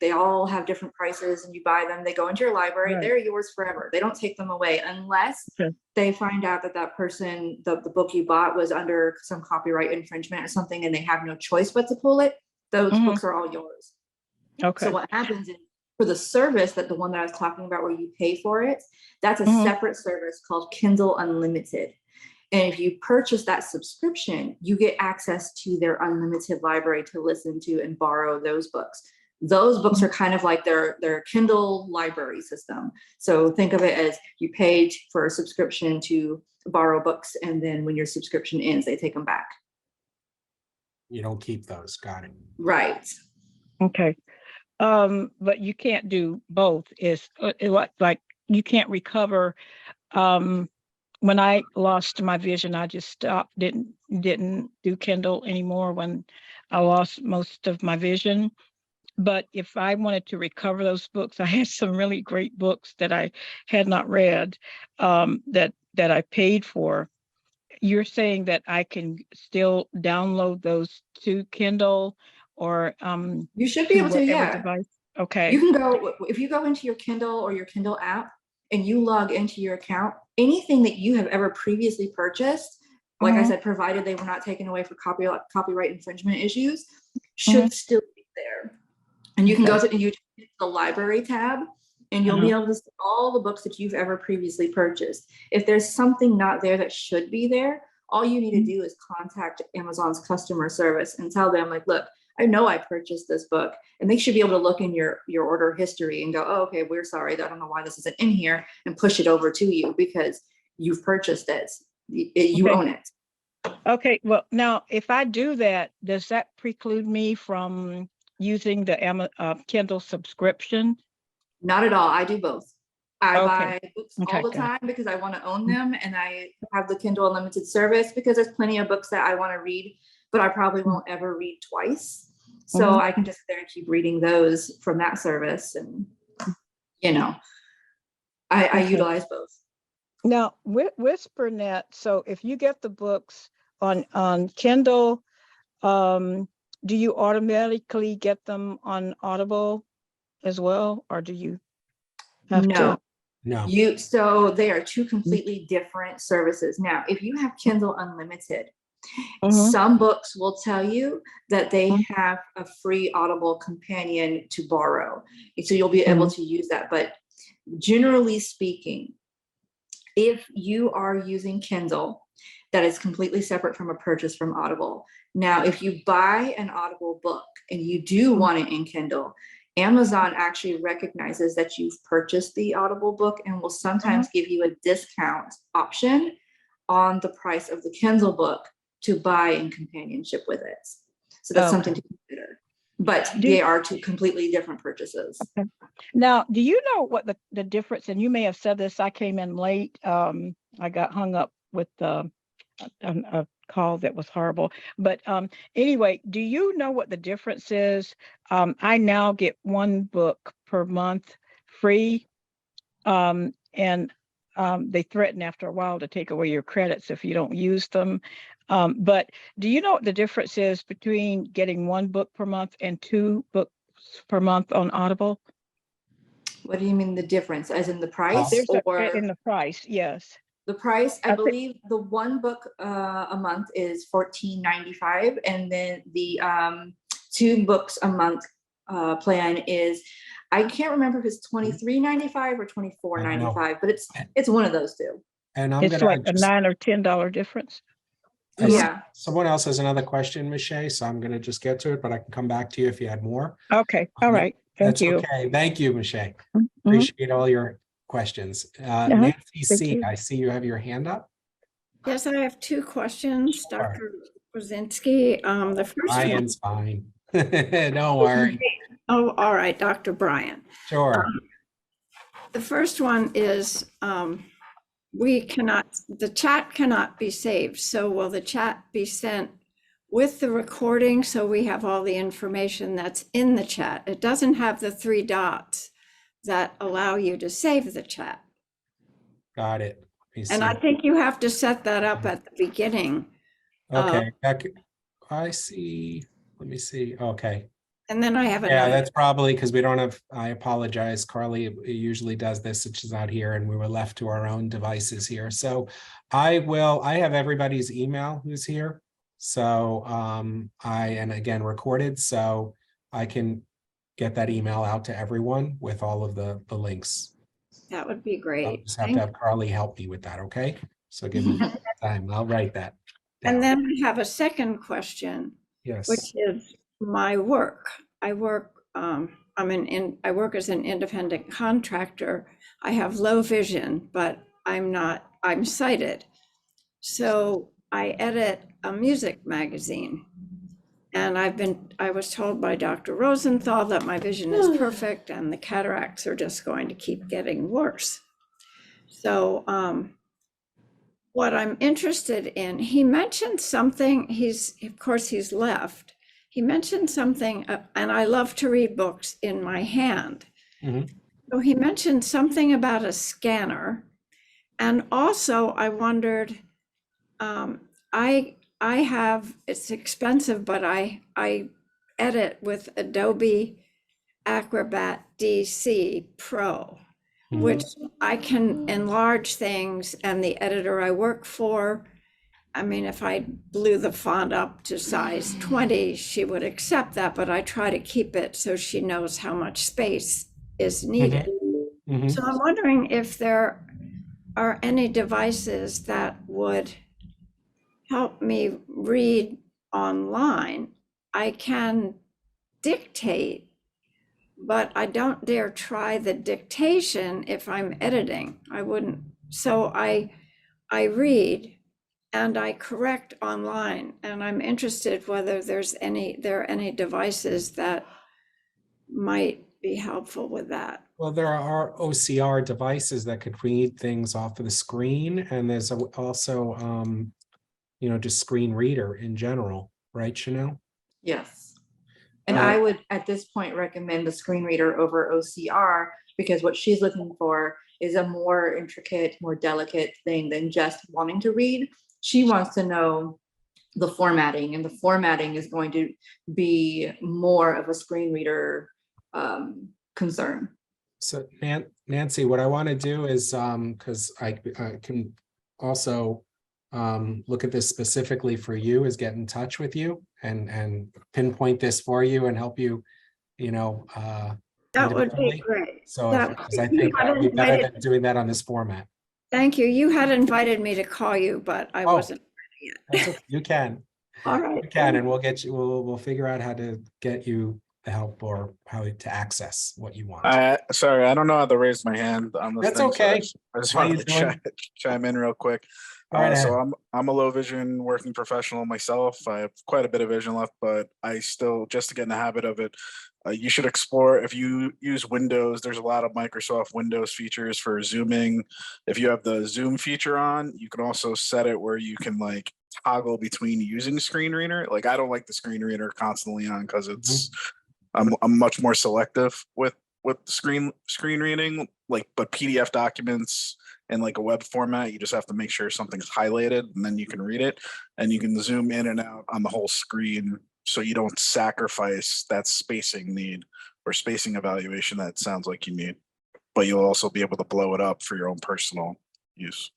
they all have different prices, and you buy them, they go into your library, Right. They're yours forever. They don't take them away unless they find out that person, the book you bought was under some copyright infringement or something, and they have no choice but to pull it. Those books are all yours. Okay. So what happens is, for the service, that the one that I was talking about where you pay for it, that's a separate service called Kindle Unlimited. And if you purchase that subscription, you get access to their unlimited library to listen to and borrow those books. Those books are kind of like their Kindle library system. So think of it as you paid for a subscription to borrow books, and then when your subscription ends, they take them back. You don't keep those. Got it. Right. Okay. But you can't do both. Like you can't recover. When I lost my vision, I just stopped, didn't do Kindle anymore when I lost most of my vision. But if I wanted to recover those books, I had some really great books that I had not read, that I paid for. You're saying that I can still download those to Kindle, or you should be able to, yeah. Device? Okay. You can go, if you go into your Kindle or your Kindle app and you log into your account, anything that you have ever previously purchased, like I said, provided they were not taken away for copyright infringement issues, should still be there. And you can go to the library tab, and you'll be able to see all the books that you've ever previously purchased. If there's something not there that should be there, all you need to do is contact Amazon's customer service and tell them, like, look, I know I purchased this book, and they should be able to look in your order history and go, oh, okay, we're sorry, I don't know why this isn't in here, and push it over to you because you've purchased it. You own it. Okay, well, now if I do that, does that preclude me from using the Kindle subscription? Not at all. I do both. I buy books all the Okay. time because I want to own them, and I have the Kindle Unlimited service because there's plenty of books that I want to read, but I probably won't ever read twice. So I can just there keep reading those from that service, and I utilize both. Now with WhisperNet, so if you get the books on Kindle, do you automatically get them on Audible as well, or do you have to? No. So they are two completely different services. Now, if you have Kindle Unlimited, Mhm. Some books will tell you that they have a free Audible companion to borrow. So you'll be able to use that. But generally speaking, if you are using Kindle, that is completely separate from a purchase from Audible. Now, if you buy an Audible book and you do want it in Kindle, Amazon actually recognizes that you've purchased the Audible book and will sometimes give you a discount option on the price of the Kindle book to buy in companionship with it. So that's something to consider. But they are two completely different purchases. Okay. Now, do you know what the difference, and you may have said this, I came in late. I got hung up with a call that was horrible. But anyway, do you know what the difference is? I now get one book per month free. And they threaten after a while to take away your credits if you don't use them. But do you know what the difference is between getting one book per month and 2 books per month on Audible? What do you mean the difference? As in the price? There's Or in the price, yes. the price, I I think- believe the one book a month is $14.95, and then the 2 books a month plan is, I can't remember if it's $23.95 or $24.95, but it's one of those two. And I'm It's gonna like a just, $9 or $10 difference. Yeah. someone else has another question, Michelle, so I'm gonna just get to it, but I can come back to you if you had more. Okay, all right. Thank That's you. okay. Thank you, Michelle. Mhm. Appreciate all your questions. Nancy C, you. I see you have your hand up. Yes, I have 2 questions, Sure. Dr. Brzezinski. The first one. Brian's fine. Don't worry. Oh, all right, Dr. Brian. Sure. The first one is the chat cannot be saved. So will the chat be sent with the recording so we have all the information that's in the chat? It doesn't have the 3 dots that allow you to save the chat. Got it. Let me And see. I think you have to set that up at the beginning. Okay, I see. Let me see. Okay. And then I have Yeah, another. that's probably because we don't have, I apologize. Carly usually does this, and she's out here, and we were left to our own devices here. So I have everybody's email who's here. So and again, recorded, so I can get that email out to everyone with all of the links. That would be I'll great. just have to have Carly help me with that, okay? So give me time. I'll write that down. And then I have a second question, Yes. which is my work. I work as an independent contractor. I have low vision, but I'm sighted. So I edit a music magazine. And I was told by Dr. Rosenthal that my vision is perfect and the cataracts are just going to keep getting worse. So what I'm interested in, he mentioned something, of course he's left. He mentioned something, and I love to read books in my hand. Mhm. So he mentioned something about a scanner. And also I wondered, it's expensive, but I edit with Adobe Acrobat DC Pro, which I can enlarge things, and the editor I work for, I mean, if I blew the font up to size 20, she would accept that, but I try to keep it so she knows how much space is needed. Mhm. So I'm wondering if there are any devices that would help me read online. I can dictate, but I don't dare try the dictation if I'm editing. I wouldn't. So I read and I correct online, and I'm interested whether there are any devices that might be helpful with that. Well, there are OCR devices that could read things off of the screen, and there's also, just screen reader in general, right, Chanel? Yes. And I would, at this point, recommend the screen reader over OCR, because what she's looking for is a more intricate, more delicate thing than just wanting to read. She wants to know the formatting, and the formatting is going to be more of a screen reader concern. So Nancy, what I want to do is, because I can also look at this specifically for you is get in touch with you and pinpoint this for you and help you, That would be individually. great. So That- because I you think had that would be better invited- than doing that on this format. Thank you. You had invited me to call you, but I Oh. wasn't ready That's yet. okay. You can. All right. You can, and we'll get you, we'll figure out how to get you the help or how to access what you want. Sorry, I don't know how to raise my hand on this That's thing, so okay. I just How wanted you to doing? chime in real quick. Right So ahead. I'm a low vision working professional myself. I have quite a bit of vision left, but I still, just to get in the habit of it, you should explore. If you use Windows, there's a lot of Microsoft Windows features for zooming. If you have the zoom feature on, you can also set it where you can like toggle between using screen reader. Like I don't like the screen reader constantly on because it's I'm much more selective with screen reading, like, but PDF documents in like a web format, you just have to make sure something's highlighted and then you can read it, and you can zoom in and out on the whole screen so you don't sacrifice that spacing need or spacing evaluation that sounds like you need, but you'll also be able to blow it up for your own personal use.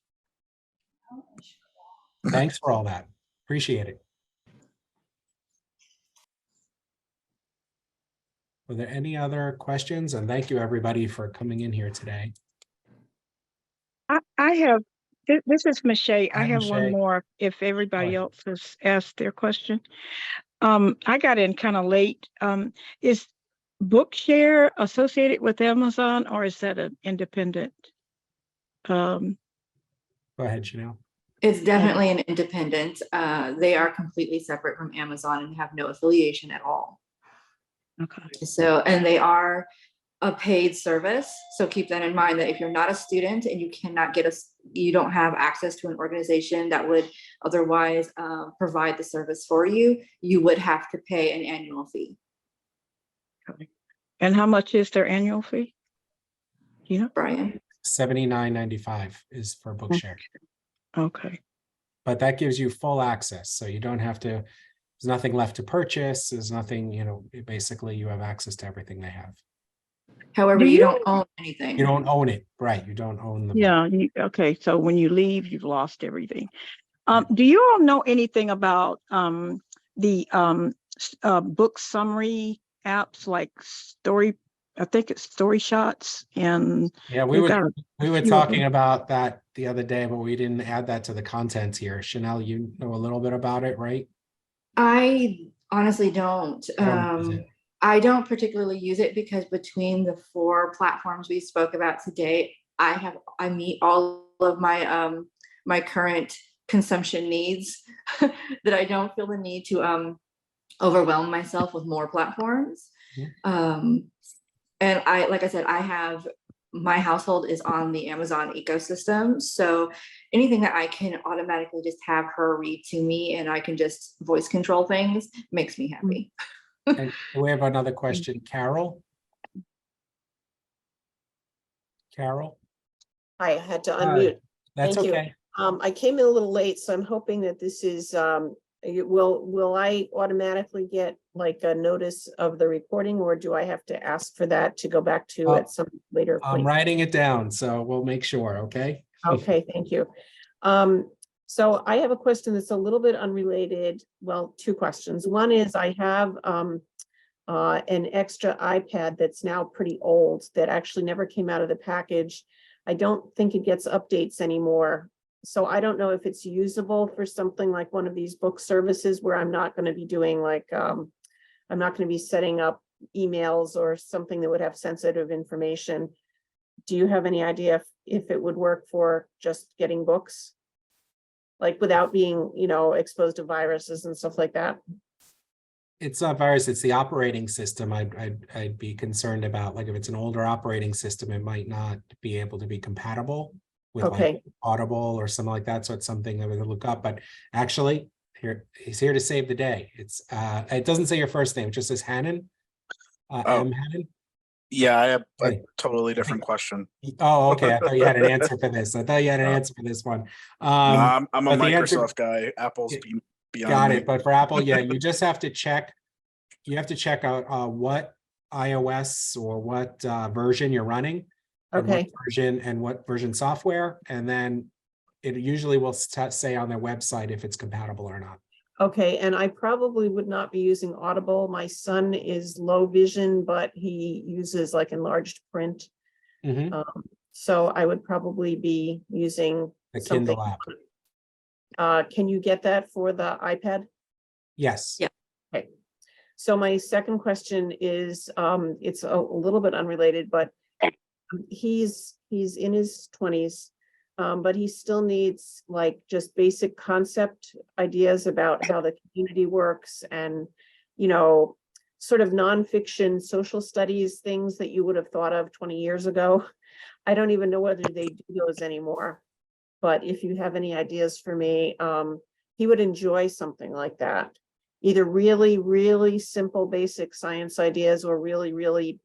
Thanks for all that. Appreciate it. Were there any other questions? And thank you, everybody, for coming in here today. I have, this is Michelle. I Hi, have one Michelle. more if everybody ahead. else has asked their question. I got in kind of late. Is Bookshare associated with Amazon, or is that an independent? Go ahead, Chanel. It's definitely an independent. They are completely separate from Amazon and have no affiliation at all. Okay. So, and they are a paid service. So keep that in mind, that if you're not a student and you cannot you don't have access to an organization that would otherwise provide the service for you, you would have to pay an annual fee. Okay. And how much is their annual fee? You know, Brian? $79.95 is for Bookshare, okay. but that gives you full access. So you don't have to, there's nothing left to purchase. There's nothing, basically you have access to everything they have. However, Do you you- don't own anything. You don't own it, right? You don't own the book. Yeah. Okay. So when you leave, you've lost everything. Do you all know anything about the book summary apps like I think it's Story Shots, and Yeah, we were talking about that the other day, but we didn't add that to the content here. Chanel, you know a little bit about it, right? I honestly don't. I don't use it. I don't particularly use it because between the 4 platforms we spoke about today, I meet all of my my current consumption needs that I don't feel the need to overwhelm myself with more platforms. And like I said, my household is on the Amazon ecosystem. So anything that I can automatically just have her read to me and I can just voice control things makes me happy. And we have another question, Carol. Carol? I had to Hi. unmute. That's Thank you. okay. I came in a little late, so I'm hoping that this is, will I automatically get like a notice of the recording, or do I have to ask for that to go back to at some later I'm point? writing it down, so we'll make sure, okay? Okay, thank you. So I have a question that's a little bit unrelated. Well, 2 questions. One is I have an extra iPad that's now pretty old that actually never came out of the package. I don't think it gets updates anymore. So I don't know if it's usable for something like one of these book services where I'm not going to be doing like, I'm not going to be setting up emails or something that would have sensitive information. Do you have any idea if it would work for just getting books? Like without being, exposed to viruses and stuff like that? It's not virus, it's the operating system. I'd be concerned about, like if it's an older operating system, it might not be able to be compatible with Okay. like Audible or something like that. So it's something that we could look up. But actually, he's here to save the day. It doesn't say your first name, it just says Hannon. M. Hannon. Yeah, I have a Okay. totally different question. Oh, okay. I thought you had an answer for this. I thouh you had an answer for this one. No, I'm a but the answer- Microsoft guy. Apple's beyond Got me. it. But for Apple, yeah, you just have to check. You have to check out what iOS or what version you're running. And Okay. what version software, and then it usually will say on their website if it's compatible or not. Okay, and I probably would not be using Audible. My son is low vision, but he uses like enlarged print. Mhm. So I would probably be using The something. Kindle app. Can you get that for the iPad? Yes. Yeah. Okay. So my second question is, it's a little bit unrelated, but he's in his 20s, but he still needs like just basic concept ideas about how the community works and, you know, sort of nonfiction social studies, things that you would have thought of 20 years ago. I don't even know whether they do those anymore. But if you have any ideas for me, he would enjoy something like that. Either really, really simple, basic science ideas or really, really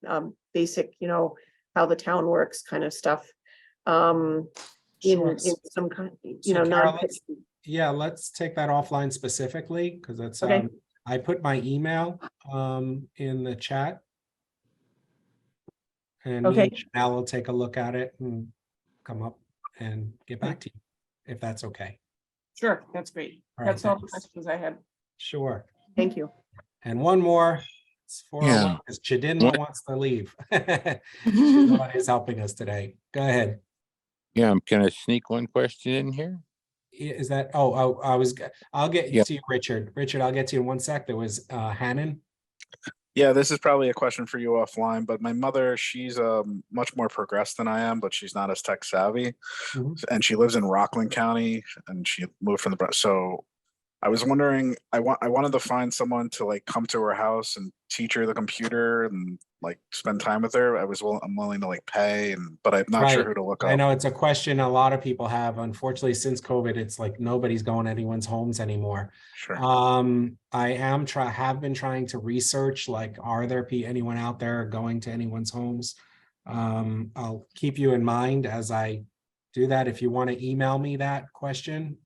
basic, you know, how the town works kind of stuff. Sure. In some kind, you So know, Carol, non-fiction. yeah, let's take that offline specifically, because that's, Okay. I put my email in the chat. And me Okay. and Chanel will take a look at it and come up and get back to you, if that's okay. Sure, that's great. All right, That's all the thanks. questions I had. Sure. Thank you. And one more. It's 4:01 because Chidinma wants to leave. She's the one who's helping us today. Go ahead. Yeah, can I sneak one question in here? Is that, I'll get to you, Richard. Richard, I'll get to you in one sec. There was Hannon. Yeah, this is probably a question for you offline, but my mother, she's much more progressed than I am, but she's not as tech savvy. And she lives in Rockland County and she moved from so I was wondering, I wanted to find someone to like come to her house and teach her the computer and like spend time with her. I'm willing to like pay, but I'm not sure who to look up. I know it's a question a lot of people have. Unfortunately, since COVID, it's like nobody's going to anyone's homes anymore. Sure. I have been trying to research, like, are there anyone out there going to anyone's homes? I'll keep you in mind as I do that. If you want to email me that question.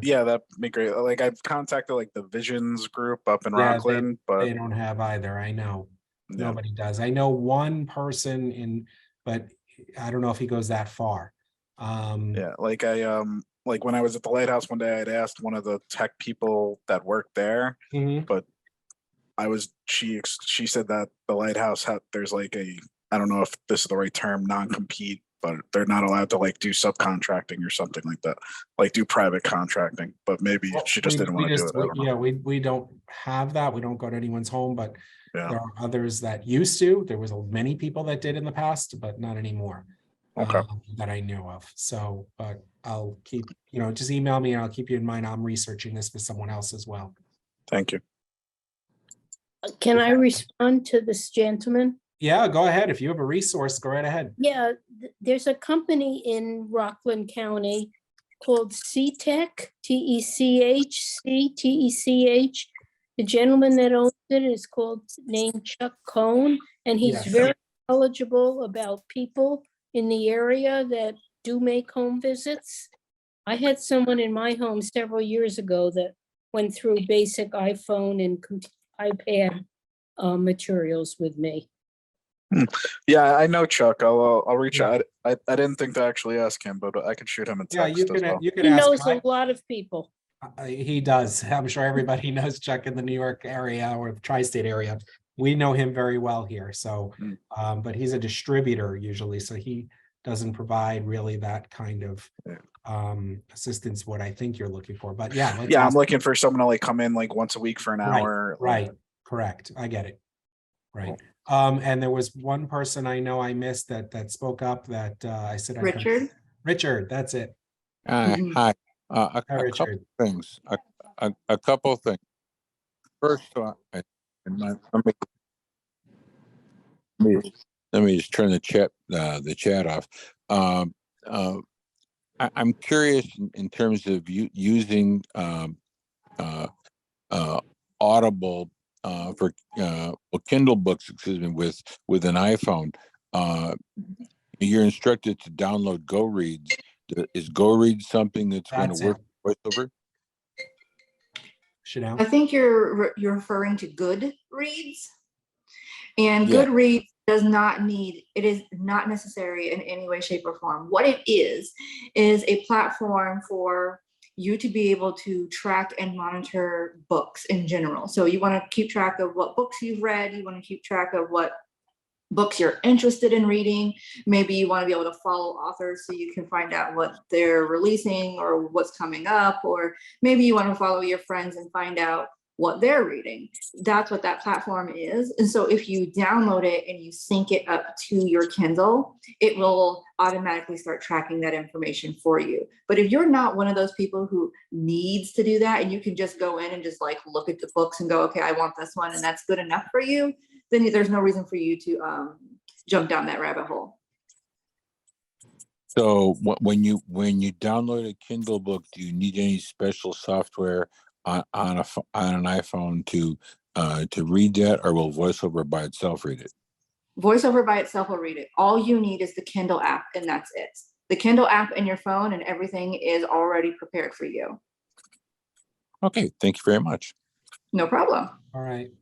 Yeah, that'd be great. Like I've contacted like the Visions group up in Rockland, but they don't have either. I know. Yeah. Nobody does. I know one person but I don't know if he goes that far. Yeah, like like when I was at the Lighthouse one day, I'd asked one of the tech people that worked there, but she said that the Lighthouse there's like I don't know if this is the right term, non-compete, but they're not allowed to like do subcontracting or something like that, like do private contracting, but maybe she just didn't want to do it. I don't know. We don't have that. We don't go to anyone's home, but Yeah. there are others that used to. There was many people that did in the past, but not anymore. Okay. That I know of. So, but I'll keep, just email me and I'll keep you in mind. I'm researching this with someone else as well. Thank you. Can I respond to this gentleman? Yeah, go ahead. If you have a resource, go right ahead. Yeah, there's a company in Rockland County called CTech, TECH. The gentleman that owns it is named Chuck Cohn, and he's very knowledgeable about people in the area that do make home visits. I had someone in my home several years ago that went through basic iPhone and iPad materials with me. Yeah, I know Chuck. I'll reach out. I didn't think to actually ask him, but I could shoot him a text. You can He knows a lot of people. He does. I'm sure everybody knows Chuck in the New York area or tri-state area. We know him very well here. So, but he's a distributor usually, so he doesn't provide really that kind of assistance. What I think you're looking for, but I'm looking for someone to like come in like once a week for an hour. Right. Correct. I get it. Right. And there was one person I know I missed that spoke up that I said, Richard, that's it. Hi. A couple things. A couple things. First, let me just turn the chat off. I'm curious in terms of using Audible for Kindle books, with an iPhone. You're instructed to download GoReads. Is GoReads something that's going to work with voiceover? I think you're referring to Goodreads, and Goodreads does not need, it is not necessary in any way, shape, or form. What it is a platform for you to be able to track and monitor books in general. So you want to keep track of what books you've read, you want to keep track of what books you're interested in reading. Maybe you want to be able to follow authors so you can find out what they're releasing or what's coming up, or maybe you want to follow your friends and find out what they're reading. That's what that platform is. And so if you download it and you sync it up to your Kindle, it will automatically start tracking that information for you. But if you're not one of those people who needs to do that, and you can just go in and just like look at the books and go, okay, I want this one, and that's good enough for you, then there's no reason for you to jump down that rabbit hole. So when you download a Kindle book, do you need any special software on an iPhone to read that, or will VoiceOver by itself read it? VoiceOver by itself will read it. All you need is the Kindle app, and that's it. The Kindle app in your phone, and everything is already prepared for you. Okay, thank you very much. No problem. All right.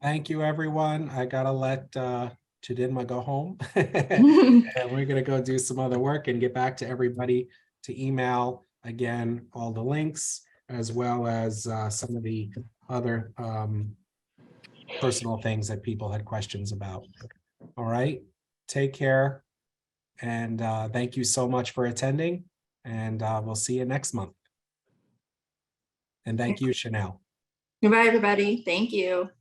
Thank you, everyone. I gotta let Chidinma go home. And we're gonna go do some other work and get back to everybody to email again all the links, as well as some of the other personal things that people had questions about. All right, take care. And thank you so much for attending, and we'll see you next month. And thank you, Chanel. Goodbye, everybody. Thank you.